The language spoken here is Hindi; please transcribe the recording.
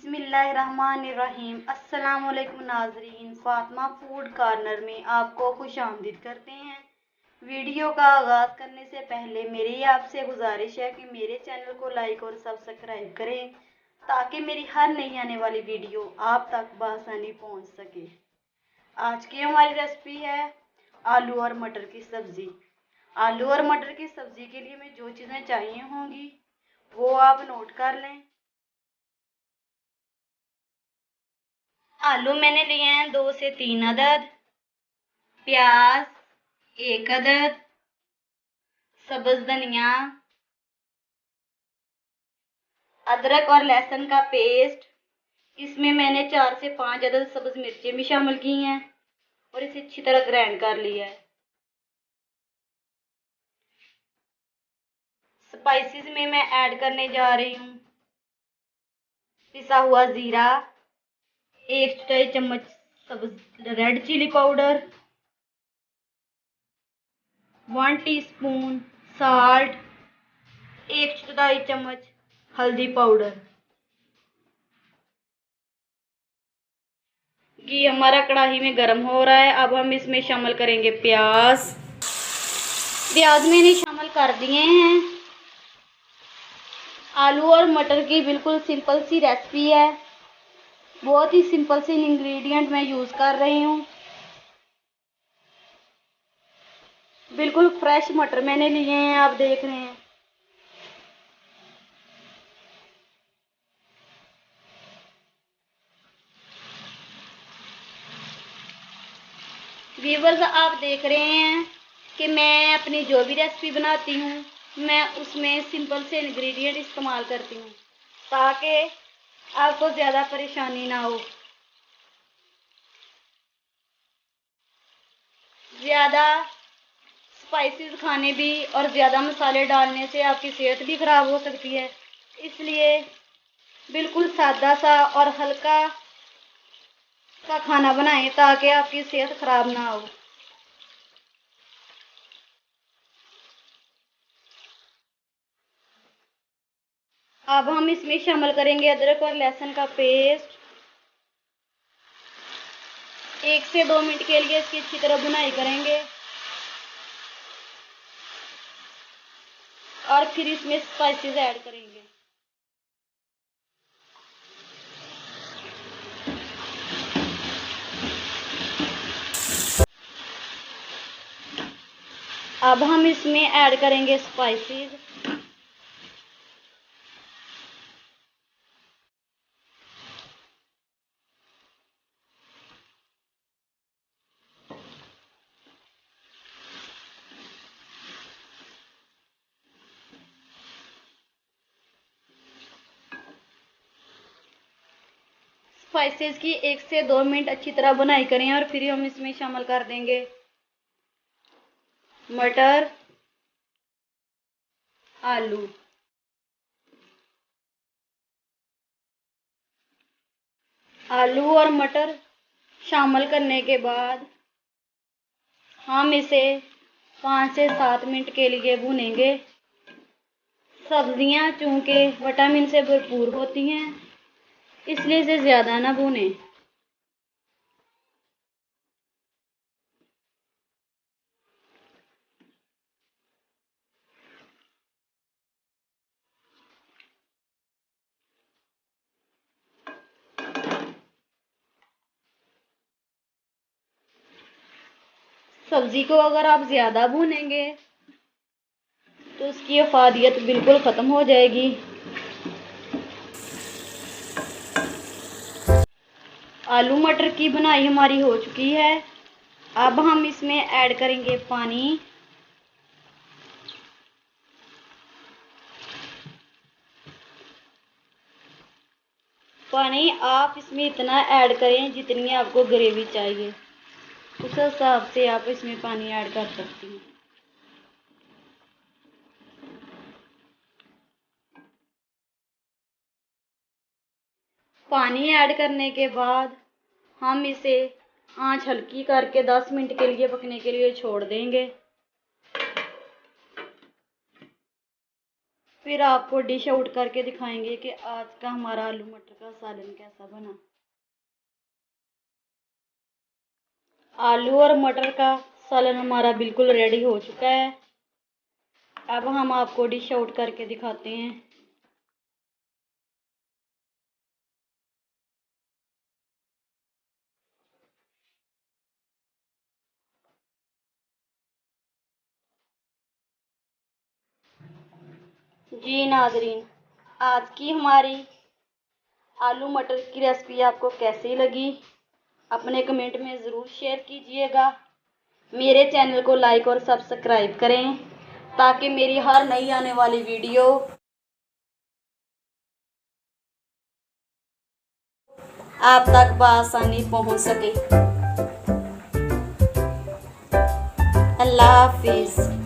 बिस्मिल्लाहिर्रहमानिर्रहीम। अस्सलाम वालेकुम नाजरीन, फातिमा फूड कॉर्नर में आपको खुशामदीद करते हैं। वीडियो का आगाज़ करने से पहले मेरी आपसे गुजारिश है कि मेरे चैनल को लाइक और सब्सक्राइब करें ताकि मेरी हर नई आने वाली वीडियो आप तक बआसानी पहुंच सके। आज की हमारी रेसिपी है आलू और मटर की सब्ज़ी। आलू और मटर की सब्ज़ी के लिए हमें जो चीज़ें चाहिए होंगी वो आप नोट कर लें। आलू मैंने लिए हैं 2 से 3 अदद, प्याज 1 अदद, सब्ज धनिया, अदरक और लहसुन का पेस्ट। इसमें मैंने 4 से 5 अदद सब्ज मिर्चें भी शामिल की हैं और इसे अच्छी तरह ग्राइंड कर लिया है। स्पाइसेस में मैं ऐड करने जा रही हूँ पिसा हुआ जीरा, 1 चौथाई चम्मच सब्ज red chilli powder, 1 teaspoon salt, 1 चौथाई चम्मच हल्दी पाउडर। घी हमारा कढ़ाई में गर्म हो रहा है। अब हम इसमें शामिल करेंगे प्याज। प्याज मैंने शामिल कर दिए हैं। आलू और मटर की बिल्कुल सिंपल सी रेसिपी है। बहुत ही सिंपल सी इंग्रेडिएंट मैं यूज़ कर रही हूँ। बिल्कुल फ्रेश मटर मैंने लिए हैं, आप देख रहे हैं। व्यूअर्स, आप देख रहे हैं कि मैं अपनी जो भी रेसिपी बनाती हूँ मैं उसमें सिंपल से इंग्रेडिएंट इस्तेमाल करती हूँ ताकि आपको ज़्यादा परेशानी ना हो। ज़्यादा स्पाइसेस खाने भी और ज़्यादा मसाले डालने से आपकी सेहत भी ख़राब हो सकती है, इसलिए बिल्कुल सादा सा और हल्का सा खाना बनाएं ताकि आपकी सेहत ख़राब ना हो। अब हम इसमें शामिल करेंगे अदरक और लहसुन का पेस्ट। 1 से 2 मिनट के लिए इसकी अच्छी तरह भुनाई करेंगे और फिर इसमें स्पाइसेस ऐड करेंगे। अब हम इसमें ऐड करेंगे स्पाइसेस। स्पाइसेस की 1 से 2 मिनट अच्छी तरह भुनाई करें और फिर हम इसमें शामिल कर देंगे मटर, आलू। आलू और मटर शामिल करने के बाद हम इसे 5 से 7 मिनट के लिए भूनेंगे। सब्जियां चूँकि विटामिन से भरपूर होती हैं इसलिए इसे ज़्यादा ना भूनें। सब्जी को अगर आप ज़्यादा भूनेंगे तो उसकी अफादियत बिल्कुल ख़त्म हो जाएगी। आलू मटर की बनाई हमारी हो चुकी है। अब हम इसमें ऐड करेंगे पानी। पानी आप इसमें इतना ऐड करें जितनी आपको ग्रेवी चाहिए, उस हिसाब से आप इसमें पानी ऐड कर सकती हैं। पानी ऐड करने के बाद हम इसे आंच हल्की करके 10 मिनट के लिए पकने के लिए छोड़ देंगे। फिर आपको डिश आउट करके दिखाएंगे कि आज का हमारा आलू मटर का सालन कैसा बना। आलू और मटर का सालन हमारा बिल्कुल रेडी हो चुका है। अब हम आपको डिश आउट करके दिखाते हैं। जी नाज़रीन, आज की हमारी आलू मटर की रेसिपी आपको कैसी लगी अपने कमेंट में ज़रूर शेयर कीजिएगा। मेरे चैनल को लाइक और सब्सक्राइब करें ताकि मेरी हर नई आने वाली वीडियो आप तक बआसानी पहुंच सके। अल्लाह हाफिज़।